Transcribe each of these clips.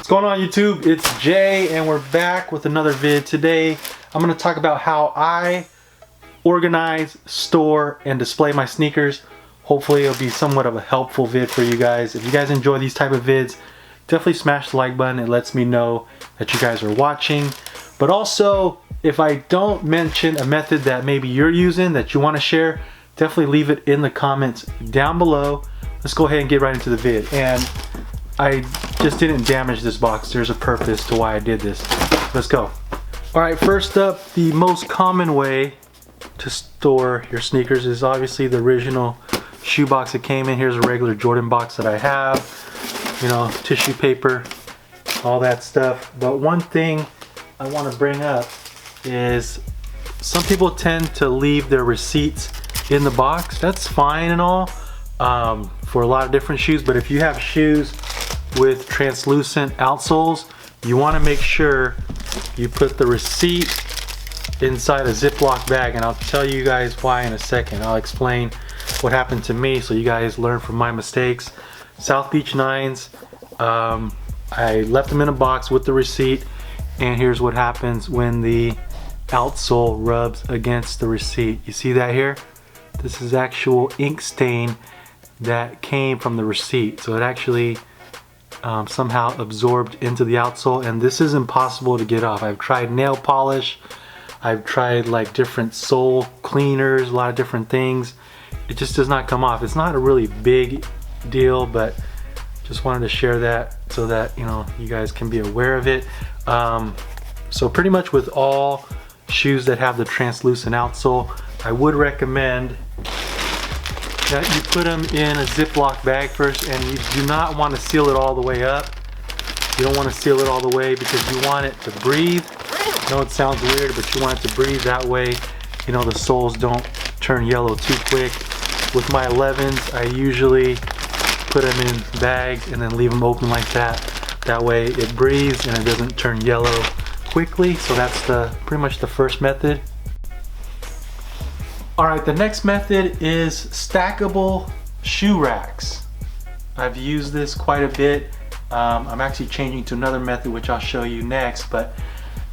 What's going on YouTube? It's Jay and we're back with another vid. Today I'm going to talk about how I organize, store, and display my sneakers. Hopefully it'll be somewhat of a helpful vid for you guys. If you guys enjoy these type of vids, definitely smash the like button. It lets me know that you guys are watching. But also, if I don't mention a method that maybe you're using that you want to share, definitely leave it in the comments down below. Let's go ahead and get right into the vid. And I just didn't damage this box. There's a purpose to why I did this. Let's go. Alright, first up, the most common way to store your sneakers is obviously the original shoe box that came in. Here's a regular Jordan box that I have. You know, tissue paper, all that stuff. But one thing I want to bring up is some people tend to leave their receipts in the box. That's fine and all for a lot of different shoes, but if you have shoes with translucent outsoles, you want to make sure you put the receipt inside a Ziploc bag, and I'll tell you guys why in a second. I'll explain what happened to me so you guys learn from my mistakes. South Beach 9s, I left them in a box with the receipt, and here's what happens when the outsole rubs against the receipt. You see that here? This is actual ink stain that came from the receipt, so it actually somehow absorbed into the outsole, and this is impossible to get off. I've tried nail polish, I've tried like different sole cleaners, a lot of different things. It just does not come off. It's not a really big deal, but just wanted to share that so that you guys can be aware of it. So pretty much with all shoes that have the translucent outsole, I would recommend that you put them in a Ziploc bag first, and you do not want to seal it all the way up. You don't want to seal it all the way because you want it to breathe. I know it sounds weird, but you want it to breathe. That way, the soles don't turn yellow too quick. With my 11s, I usually put them in bags and then leave them open like that. That way it breathes and it doesn't turn yellow quickly. So that's pretty much the first method. Alright, the next method is stackable shoe racks. I've used this quite a bit. I'm actually changing to another method which I'll show you next, but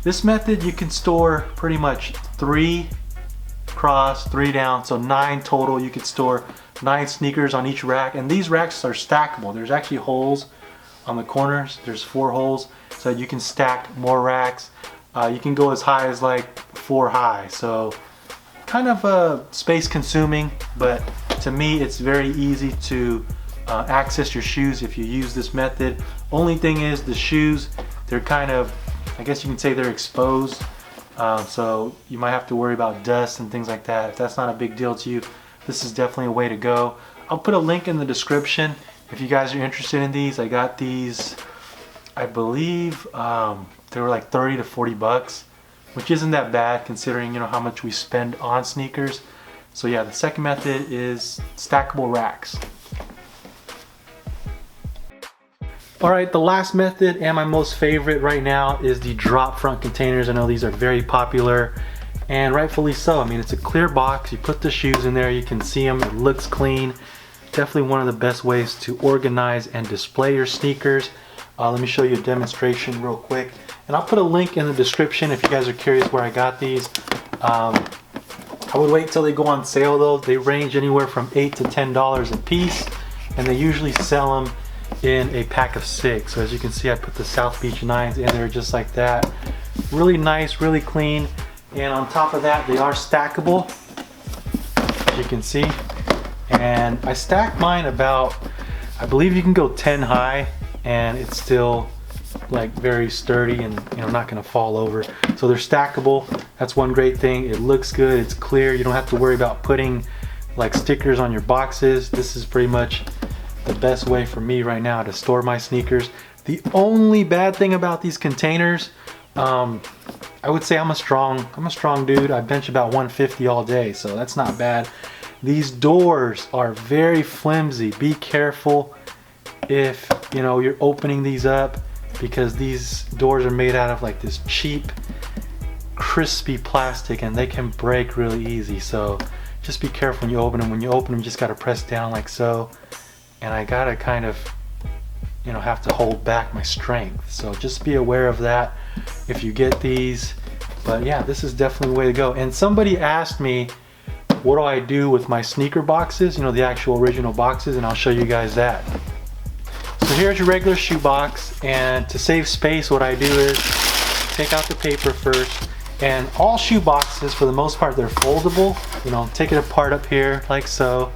this method you can store pretty much 3 across, 3 down, so 9 total. You could store 9 sneakers on each rack, and these racks are stackable. There's actually holes on the corners. There's 4 holes, so you can stack more racks. You can go as high as like 4 high, so kind of space consuming, but to me it's very easy to access your shoes if you use this method. Only thing is the shoes, they're kind of, I guess you can say they're exposed, so you might have to worry about dust and things like that. If that's not a big deal to you, this is definitely a way to go. I'll put a link in the description if you guys are interested in these. I got these, I believe they were like 30 to 40 bucks, which isn't that bad considering how much we spend on sneakers. So yeah, the second method is stackable racks. Alright, the last method and my most favorite right now is the drop front containers. I know these are very popular, and rightfully so. I mean, it's a clear box, you put the shoes in there, you can see them, it looks clean. Definitely one of the best ways to organize and display your sneakers. Let me show you a demonstration real quick. And I'll put a link in the description if you guys are curious where I got these. I would wait till they go on sale though. They range anywhere from $8 to $10 a piece, and they usually sell them in a pack of 6. So as you can see, I put the South Beach 9s in there just like that. Really nice, really clean, and on top of that, they are stackable, as you can see. And I stack mine about, I believe you can go 10 high, and it's still like very sturdy and not going to fall over. So they're stackable. That's one great thing. It looks good, it's clear, you don't have to worry about putting like stickers on your boxes. This is pretty much the best way for me right now to store my sneakers. The only bad thing about these containers, I would say I'm a strong dude. I bench about 150 all day, so that's not bad. These doors are very flimsy. Be careful if you're opening these up, because these doors are made out of like this cheap crispy plastic, and they can break really easy. So just be careful when you open them. When you open them, you just got to press down like so, and I gotta kind of you know, have to hold back my strength. So just be aware of that if you get these. But yeah, this is definitely the way to go. And somebody asked me, what do I do with my sneaker boxes? You know, the actual original boxes, and I'll show you guys that. So here's your regular shoe box, and to save space, what I do is take out the paper first. And all shoe boxes, for the most part, they're foldable. You know, take it apart up here like so,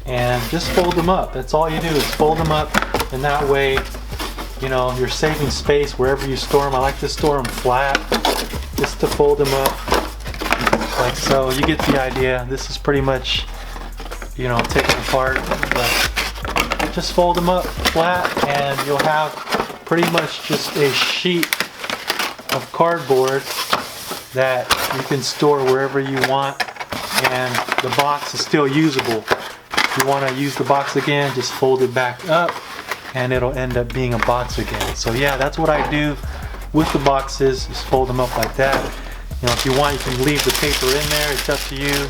and just fold them up. That's all you do, is fold them up, and that way, you know, you're saving space wherever you store them. I like to store them flat, just to fold them up like so. You get the idea. This is pretty much, you know, taken apart, but just fold them up flat, and you'll have pretty much just a sheet of cardboard that you can store wherever you want, and the box is still usable. If you want to use the box again, just fold it back up and it'll end up being a box again. So yeah, that's what I do with the boxes, just fold them up like that. You know, if you want, you can leave the paper in there, it's up to you.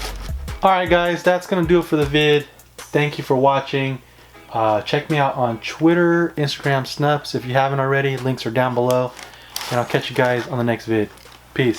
Alright guys, that's gonna do it for the vid. Thank you for watching. Check me out on Twitter, Instagram, Snaps if you haven't already. Links are down below. And I'll catch you guys on the next vid. Peace.